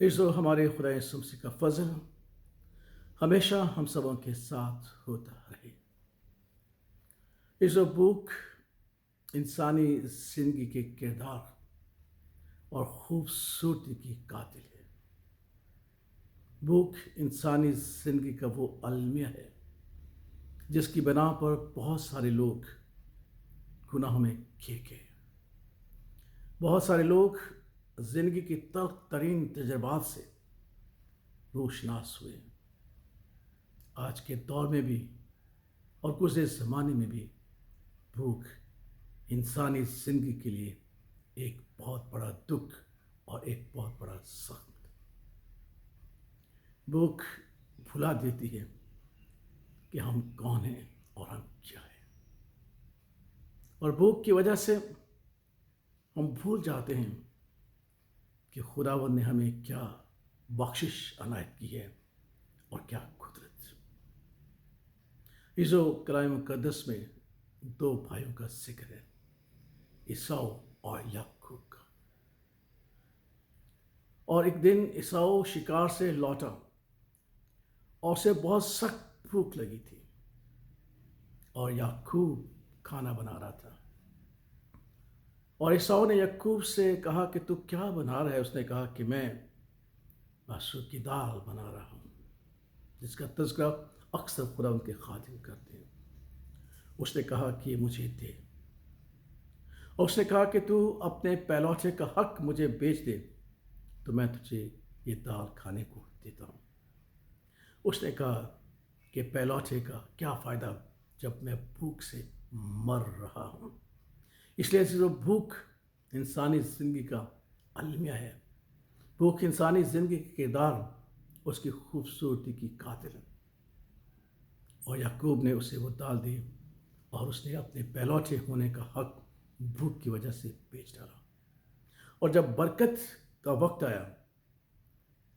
عزو ہمارے خدا یسوع مسیح کا فضل ہمیشہ ہم سبوں کے ساتھ ہوتا رہے۔ عزو بھوک انسانی زندگی کے کردار اور خوبصورتی کی قاتل ہے۔ بھوک انسانی زندگی کا وہ المیہ ہے جس کی بنا پر بہت سارے لوگ گناہوں میں گر گئے۔ بہت سارے لوگ زندگی کی تلخ ترین تجربات سے روشناس ہوئے۔ آج کے دور میں بھی اور گزرے زمانے میں بھی بھوک انسانی زندگی کے لیے ایک بہت بڑا دکھ اور ایک بہت بڑا زخم۔ بھوک بھلا دیتی ہے کہ ہم کون ہیں اور ہم کیا ہیں، اور بھوک کی وجہ سے ہم بھول جاتے ہیں کہ خداوند نے ہمیں کیا بخشش عنایت کی ہے اور کیا قدرت۔ عزو کلام مقدس میں دو بھائیوں کا ذکر ہے، عیساؤ اور یعقوب کا۔ اور ایک دن عیساؤ شکار سے لوٹا اور اسے بہت سخت بھوک لگی تھی، اور یعقوب کھانا بنا رہا تھا۔ اور عیساؤ نے یعقوب سے کہا کہ تو کیا بنا رہا ہے؟ اس نے کہا کہ میں مسور کی دال بنا رہا ہوں، جس کا تذکرہ اکثر خدا ان کے خادم کرتے ہیں۔ اس نے کہا کہ مجھے دے، اور اس نے کہا کہ تو اپنے پہلوٹے کا حق مجھے بیچ دے تو میں تجھے یہ دال کھانے کو دیتا ہوں۔ اس نے کہا کہ پہلوٹے کا کیا فائدہ جب میں بھوک سے مر رہا ہوں۔ اس لیے جو بھوک انسانی زندگی کا المیہ ہے، بھوک انسانی زندگی کے کردار اس کی خوبصورتی کی قاتل ہے۔ اور یعقوب نے اسے وہ دال دی، اور اس نے اپنے پہلوٹے ہونے کا حق بھوک کی وجہ سے بیچ ڈالا۔ اور جب برکت کا وقت آیا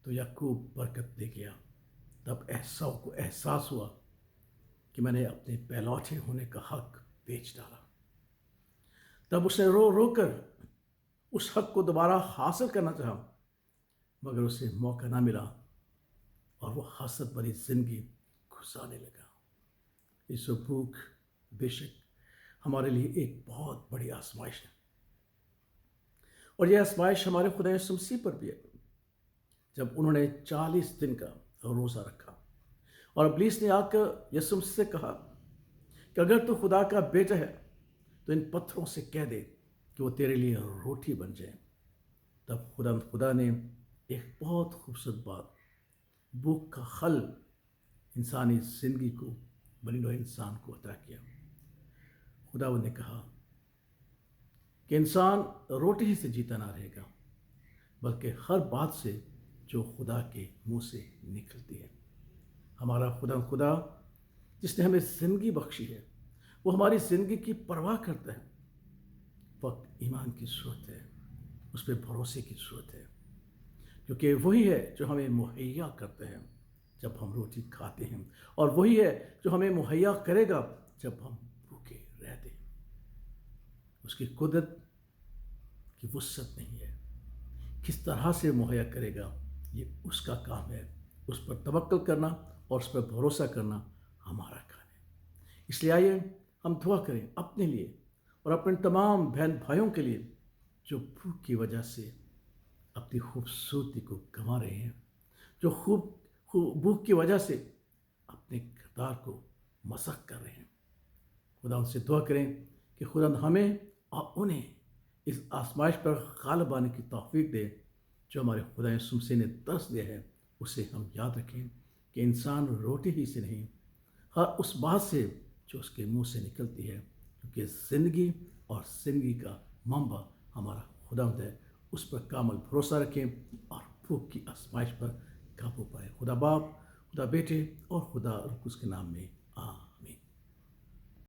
تو یعقوب برکت لے گیا۔ تب عیساؤ کو احساس ہوا کہ میں نے اپنے پہلوٹے ہونے کا حق بیچ ڈالا۔ تب اس نے رو رو کر اس حق کو دوبارہ حاصل کرنا چاہا، مگر اسے موقع نہ ملا، اور وہ حسد بھری زندگی گزارنے لگا۔ اس بھوک بے شک ہمارے لیے ایک بہت بڑی آزمائش ہے، اور یہ آزمائش ہمارے خدا یسوع مسیح پر بھی ہے۔ جب انہوں نے 40 دن کا روزہ رکھا، اور ابلیس نے آ کر یسوع مسیح سے کہا کہ اگر تو خدا کا بیٹا ہے تو ان پتھروں سے کہہ دے کہ وہ تیرے لیے روٹی بن جائے۔ تب خدا نے ایک بہت خوبصورت بات، بھوک کا حل انسانی زندگی کو، بنی نوع انسان کو عطا کیا۔ خداوند نے کہا کہ انسان روٹی ہی سے جیتا نہ رہے گا، بلکہ ہر بات سے جو خدا کے منہ سے نکلتی ہے۔ ہمارا خدا جس نے ہمیں زندگی بخشی ہے، وہ ہماری زندگی کی پرواہ کرتا ہے۔ وقت ایمان کی ضرورت ہے، اس پہ بھروسے کی ضرورت ہے، کیونکہ وہی ہے جو ہمیں مہیا کرتا ہے جب ہم روٹی کھاتے ہیں، اور وہی ہے جو ہمیں مہیا کرے گا جب ہم بھوکے رہتے ہیں۔ اس کی قدرت کی وسعت نہیں ہے، کس طرح سے مہیا کرے گا یہ اس کا کام ہے۔ اس پر توکل کرنا اور اس پر بھروسہ کرنا ہمارا کام ہے۔ اس لیے آئیے ہم دعا کریں اپنے لیے اور اپنے تمام بہن بھائیوں کے لیے جو بھوک کی وجہ سے اپنی خوبصورتی کو گنوا رہے ہیں، جو بھوک کی وجہ سے اپنے کردار کو مسخ کر رہے ہیں۔ خدا ان سے دعا کریں کہ خدا ہمیں اور انہیں اس آزمائش پر غالب آنے کی توفیق دے جو ہمارے خدا یسوع مسیح نے درس دیا ہے۔ اسے ہم یاد رکھیں کہ انسان روٹی ہی سے نہیں، ہر اس بات سے جو اس کے منہ سے نکلتی ہے، کیونکہ زندگی اور زندگی کا منبع ہمارا خداوند ہے۔ اس پر کامل بھروسہ رکھیں اور بھوک کی آزمائش پر قابو پائیں۔ خدا باپ، خدا بیٹے اور خدا روح القدس کے نام میں